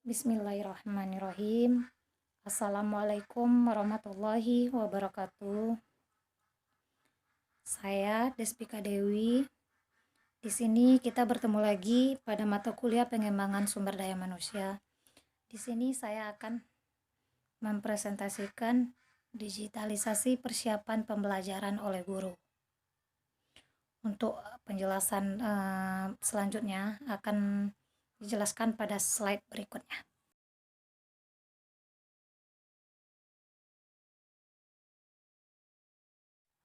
Bismillahirrahmanirrahim. Assalamualaikum warahmatullahi wabarakatuh. Saya Despika Dewi. Di sini kita bertemu lagi pada mata kuliah pengembangan sumber daya manusia. Di sini saya akan mempresentasikan digitalisasi persiapan pembelajaran oleh guru. Untuk penjelasan selanjutnya akan dijelaskan pada slide berikutnya.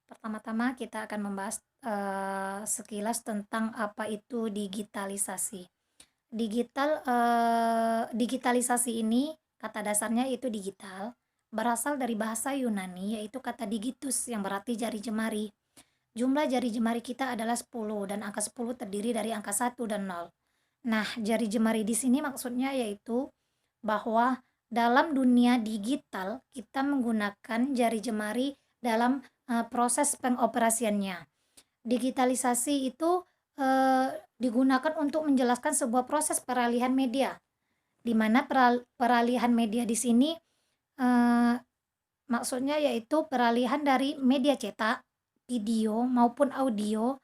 Pertama-tama kita akan membahas sekilas tentang apa itu digitalisasi. Digitalisasi ini kata dasarnya itu digital, berasal dari bahasa Yunani yaitu kata digitus yang berarti jari jemari. Jumlah jari jemari kita adalah 10 dan angka 10 terdiri dari angka 1 dan 0. Nah, jari jemari di sini maksudnya yaitu bahwa dalam dunia digital kita menggunakan jari jemari dalam proses pengoperasiannya. Digitalisasi itu digunakan untuk menjelaskan sebuah proses peralihan media, di mana peralihan media di sini maksudnya yaitu peralihan dari media cetak, video maupun audio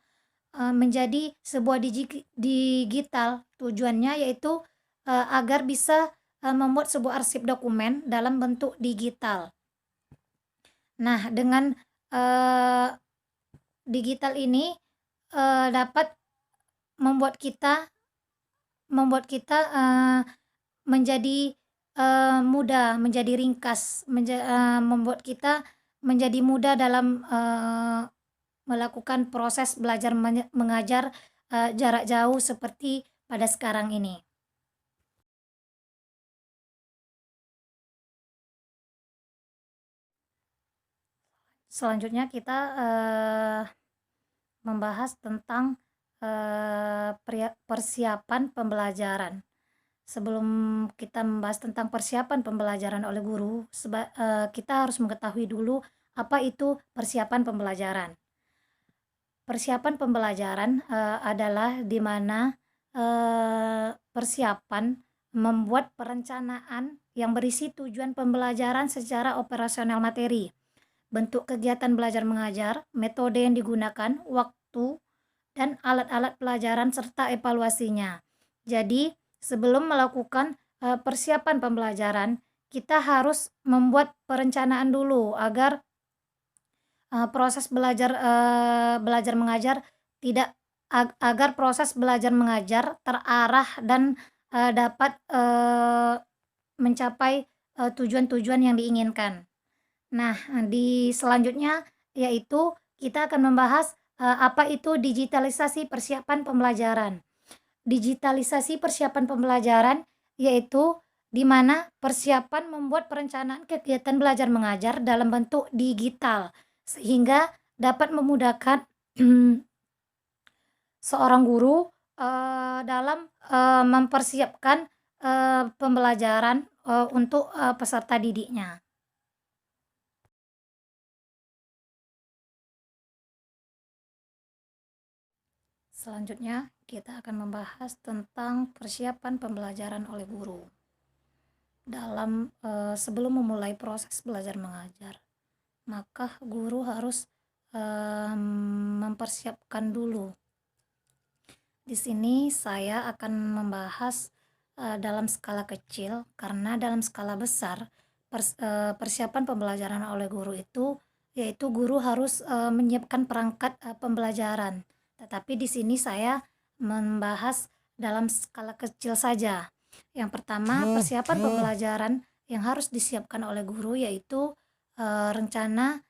menjadi sebuah digital. Tujuannya yaitu agar bisa membuat sebuah arsip dokumen dalam bentuk digital. Nah, dengan digital ini dapat membuat kita menjadi mudah, menjadi ringkas, membuat kita menjadi mudah dalam melakukan proses belajar mengajar jarak jauh seperti pada sekarang ini. Selanjutnya kita membahas tentang persiapan pembelajaran. Sebelum kita membahas tentang persiapan pembelajaran oleh guru, kita harus mengetahui dulu apa itu persiapan pembelajaran. Persiapan pembelajaran adalah di mana persiapan membuat perencanaan yang berisi tujuan pembelajaran secara operasional materi, bentuk kegiatan belajar mengajar, metode yang digunakan, waktu, dan alat-alat pelajaran serta evaluasinya. Jadi, sebelum melakukan persiapan pembelajaran, kita harus membuat perencanaan dulu agar proses belajar mengajar tidak agar proses belajar mengajar terarah dan dapat mencapai tujuan-tujuan yang diinginkan. Nah, di selanjutnya yaitu kita akan membahas apa itu digitalisasi persiapan pembelajaran. Digitalisasi persiapan pembelajaran yaitu di mana persiapan membuat perencanaan kegiatan belajar mengajar dalam bentuk digital sehingga dapat memudahkan seorang guru dalam mempersiapkan pembelajaran untuk peserta didiknya. Selanjutnya, kita akan membahas tentang persiapan pembelajaran oleh guru dalam sebelum memulai proses belajar mengajar. Maka guru harus mempersiapkan dulu. Di sini saya akan membahas dalam skala kecil, karena dalam skala besar persiapan pembelajaran oleh guru itu yaitu guru harus menyiapkan perangkat pembelajaran. Tetapi di sini saya membahas dalam skala kecil saja. Yang pertama, persiapan pembelajaran yang harus disiapkan oleh guru yaitu rencana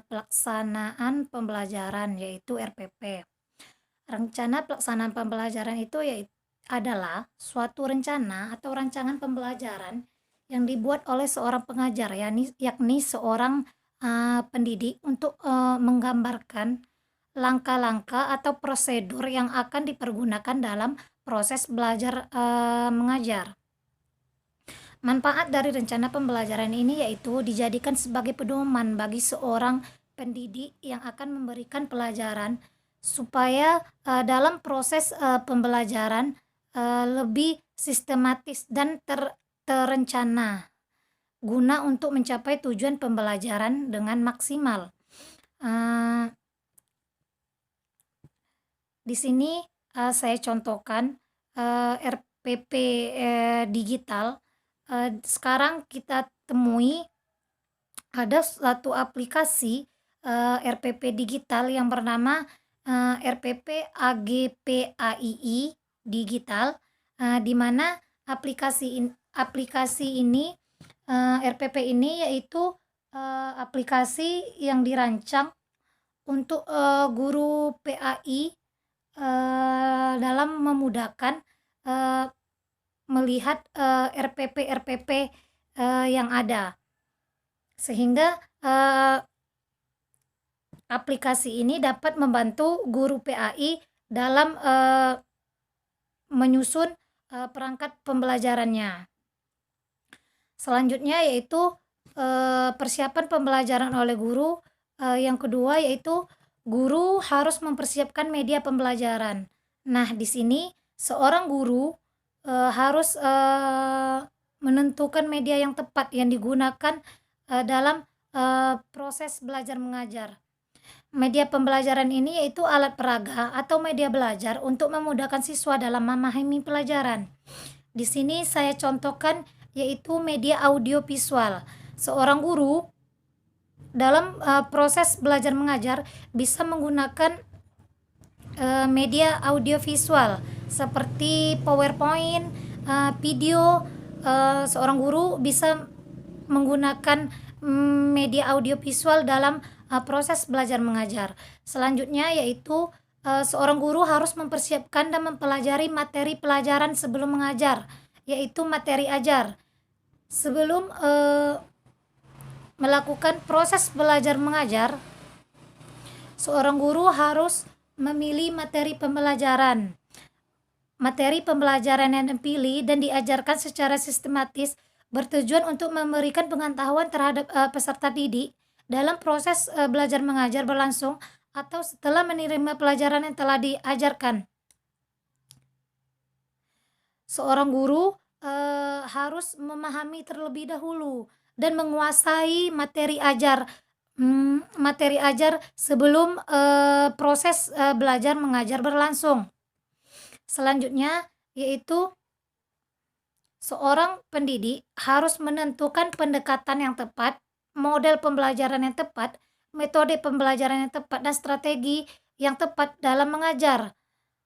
pelaksanaan pembelajaran yaitu RPP. Rencana pelaksanaan pembelajaran itu adalah suatu rencana atau rancangan pembelajaran yang dibuat oleh seorang pengajar, yakni seorang pendidik untuk menggambarkan langkah-langkah atau prosedur yang akan dipergunakan dalam proses belajar mengajar. Manfaat dari rencana pembelajaran ini yaitu dijadikan sebagai pedoman bagi seorang pendidik yang akan memberikan pelajaran supaya dalam proses pembelajaran lebih sistematis, dan terencana guna untuk mencapai tujuan pembelajaran dengan maksimal. Eh, di sini saya contohkan RPP digital. Sekarang kita temui ada suatu aplikasi RPP digital yang bernama RPP AGPAII digital, di mana aplikasi ini RPP ini yaitu aplikasi yang dirancang untuk guru PAI dalam memudahkan melihat RPP yang ada, sehingga aplikasi ini dapat membantu guru PAI dalam menyusun perangkat pembelajarannya. Selanjutnya yaitu persiapan pembelajaran oleh guru. Yang kedua yaitu guru harus mempersiapkan media pembelajaran. Nah, di sini seorang guru harus menentukan media yang tepat yang digunakan dalam proses belajar mengajar. Media pembelajaran ini yaitu alat peraga atau media belajar untuk memudahkan siswa dalam memahami pelajaran. Di sini saya contohkan yaitu media audio visual. Seorang guru dalam proses belajar mengajar bisa menggunakan media audio visual seperti PowerPoint, video. Seorang guru bisa menggunakan media audio visual dalam proses belajar mengajar. Selanjutnya yaitu seorang guru harus mempersiapkan dan mempelajari materi pelajaran sebelum mengajar, yaitu materi ajar. Sebelum melakukan proses belajar mengajar, seorang guru harus memilih materi pembelajaran. Materi pembelajaran yang dipilih dan diajarkan secara sistematis bertujuan untuk memberikan pengetahuan terhadap peserta didik dalam proses belajar mengajar berlangsung atau setelah menerima pelajaran yang telah diajarkan. Seorang guru harus memahami terlebih dahulu dan menguasai materi ajar sebelum proses belajar mengajar berlangsung. Selanjutnya yaitu seorang pendidik harus menentukan pendekatan yang tepat, model pembelajaran yang tepat, metode pembelajaran yang tepat, dan strategi yang tepat dalam mengajar.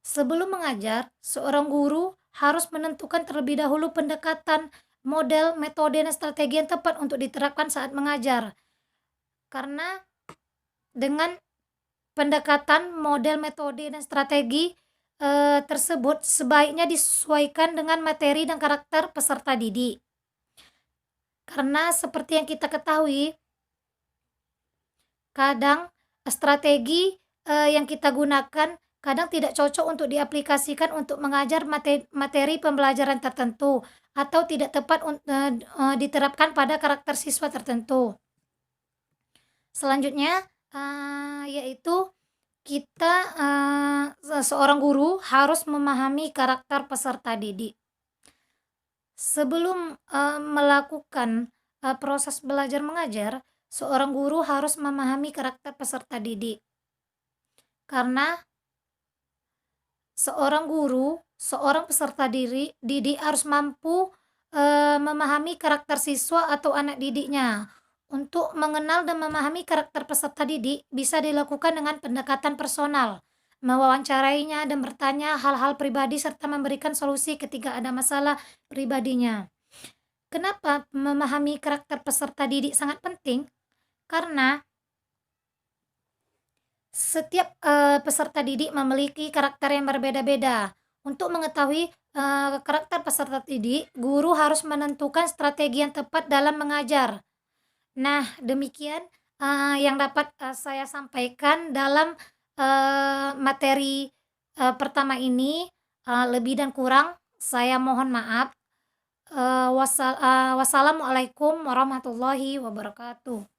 Sebelum mengajar, seorang guru harus menentukan terlebih dahulu pendekatan, model, metode, dan strategi yang tepat untuk diterapkan saat mengajar. Karena dengan pendekatan, model, metode, dan strategi tersebut sebaiknya disesuaikan dengan materi dan karakter peserta didik. Karena seperti yang kita ketahui, kadang strategi yang kita gunakan kadang tidak cocok untuk diaplikasikan untuk mengajar materi pembelajaran tertentu atau tidak tepat diterapkan pada karakter siswa tertentu. Selanjutnya yaitu seorang guru harus memahami karakter peserta didik. Sebelum melakukan proses belajar mengajar, seorang guru harus memahami karakter peserta didik. Karena seorang peserta didik harus mampu memahami karakter siswa atau anak didiknya. Untuk mengenal dan memahami karakter peserta didik bisa dilakukan dengan pendekatan personal, mewawancarainya dan bertanya hal-hal pribadi serta memberikan solusi ketika ada masalah pribadinya. Kenapa memahami karakter peserta didik sangat penting? Karena setiap peserta didik memiliki karakter yang berbeda-beda. Untuk mengetahui karakter peserta didik, guru harus menentukan strategi yang tepat dalam mengajar. Nah, demikian yang dapat saya sampaikan dalam materi pertama ini. Lebih dan kurang saya mohon maaf. Wassalamualaikum warahmatullahi wabarakatuh.